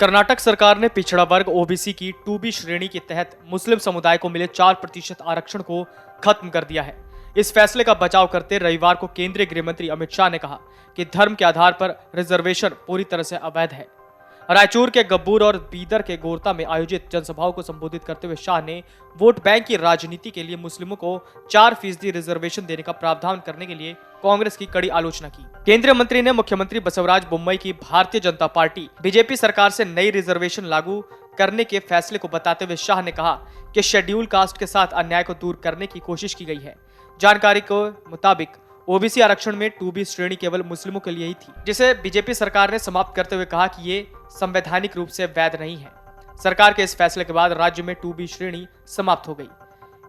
कर्नाटक सरकार ने पिछड़ा वर्ग ओबीसी की 2B श्रेणी के तहत मुस्लिम समुदाय को मिले 4% आरक्षण को खत्म कर दिया है। इस फैसले का बचाव करते रविवार को केंद्रीय गृह मंत्री अमित शाह ने कहा कि धर्म के आधार पर रिजर्वेशन पूरी तरह से अवैध है। रायचूर के गब्बूर और बीदर के गोरता में आयोजित जनसभाओं को संबोधित करते हुए शाह ने वोट बैंक की राजनीति के लिए मुस्लिमों को 4% रिजर्वेशन देने का प्रावधान करने के लिए कांग्रेस की कड़ी आलोचना की। केंद्रीय मंत्री ने मुख्यमंत्री बसवराज बोम्मई की भारतीय जनता पार्टी बीजेपी सरकार से नई रिजर्वेशन लागू करने के फैसले को बताते हुए शाह ने कहा कि शेड्यूल कास्ट के साथ अन्याय को दूर करने की कोशिश की गई है। जानकारी के मुताबिक ओबीसी आरक्षण में 2B श्रेणी केवल मुस्लिमों के लिए ही थी, जिसे बीजेपी सरकार ने समाप्त करते हुए कहा कि ये संवैधानिक रूप से वैध नहीं है। सरकार के इस फैसले के बाद राज्य में 2B श्रेणी समाप्त हो गई।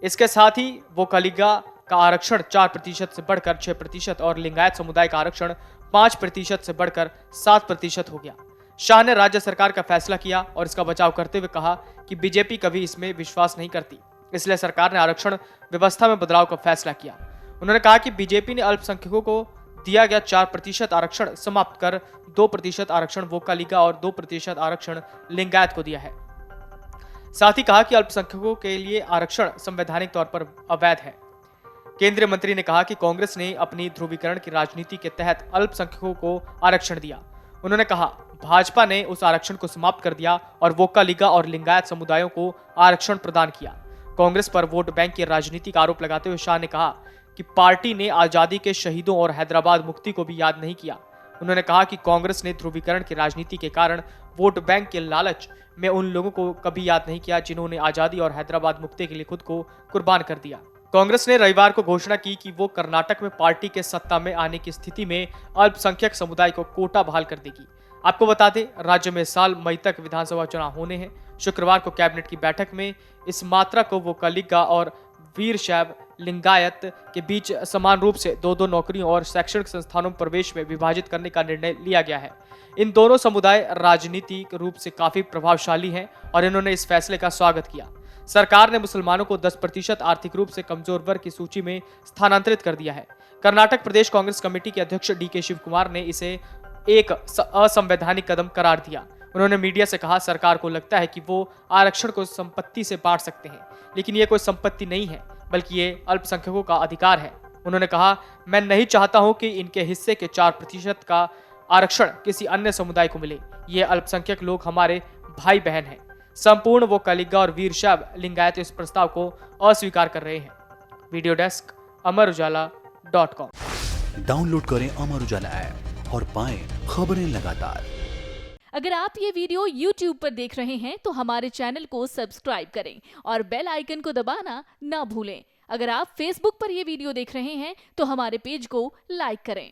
इसके साथ ही वोकलिगा का आरक्षण 4% से बढ़कर 6% और लिंगायत समुदाय का आरक्षण 5% से बढ़कर 7% हो गया। शाह ने राज्य सरकार का फैसला किया और इसका बचाव करते हुए कहा कि बीजेपी कभी इसमें विश्वास नहीं करती, इसलिए सरकार ने आरक्षण व्यवस्था में बदलाव का फैसला किया। उन्होंने कहा कि बीजेपी ने अल्पसंख्यकों को दिया गया 4% आरक्षण समाप्त कर 2% आरक्षण वोकलिगा और 2% आरक्षण लिंगायत को दिया है। साथ ही कहा कि अल्पसंख्यकों के लिए आरक्षण संवैधानिक तौर पर अवैध है। केंद्रीय मंत्री ने कहा कि कांग्रेस ने अपनी ध्रुवीकरण की राजनीति के तहत अल्पसंख्यकों को आरक्षण दिया। उन्होंने कहा भाजपा ने उस आरक्षण को समाप्त कर दिया और वोकलिगा और लिंगायत समुदायों को आरक्षण प्रदान किया। कांग्रेस पर वोट बैंक की राजनीति का आरोप लगाते हुए शाह ने कहा कि पार्टी ने आजादी के शहीदों और हैदराबाद मुक्ति को भी याद नहीं किया। उन्होंने कहा कि कांग्रेस ने ध्रुवीकरण की राजनीति के कारण वोट बैंक के लालच में उन लोगों को कभी याद नहीं किया जिन्होंने आजादी और हैदराबाद मुक्ति के लिए खुद को कुर्बान कर दिया। कांग्रेस ने रविवार को घोषणा की कि वो कर्नाटक में पार्टी के सत्ता में आने की स्थिति में अल्पसंख्यक समुदाय को कोटा बहाल कर देगी। आपको बता दें, राज्य में साल मई तक विधानसभा चुनाव होने हैं। शुक्रवार को कैबिनेट की बैठक में इस मात्रा को वोकलिगा और वीरशैव लिंगायत के बीच समान रूप से 2-2 नौकरियों और शैक्षणिक संस्थानों में प्रवेश में विभाजित करने का निर्णय लिया गया है। इन दोनों समुदाय राजनीतिक रूप से काफी प्रभावशाली हैं और इन्होंने इस फैसले का स्वागत किया। सरकार ने मुसलमानों को 10% आर्थिक रूप से कमजोर वर्ग की सूची में स्थानांतरित कर दिया है। कर्नाटक प्रदेश कांग्रेस कमेटी के अध्यक्ष DK शिव कुमार ने इसे एक असंवैधानिक कदम करार दिया। उन्होंने मीडिया से कहा, सरकार को लगता है कि वो आरक्षण को संपत्ति से बांट सकते हैं, लेकिन ये कोई संपत्ति नहीं है, बल्कि ये अल्पसंख्यकों का अधिकार है। उन्होंने कहा, मैं नहीं चाहता हूं कि इनके हिस्से के 4% का आरक्षण किसी अन्य समुदाय को मिले। ये अल्पसंख्यक लोग हमारे भाई बहन हैं। संपूर्ण वोकलिगा और वीरशैव लिंगायत इस प्रस्ताव को अस्वीकार कर रहे हैं। Video desk amarujala.com। डाउनलोड करें अमर उजाला ऐप और पाएं खबरें लगातार। अगर आप ये वीडियो YouTube पर देख रहे हैं तो हमारे चैनल को सब्सक्राइब करें और बेल आइकन को दबाना ना भूलें। अगर आप Facebook पर ये वीडियो देख रहे हैं तो हमारे पेज को लाइक करें।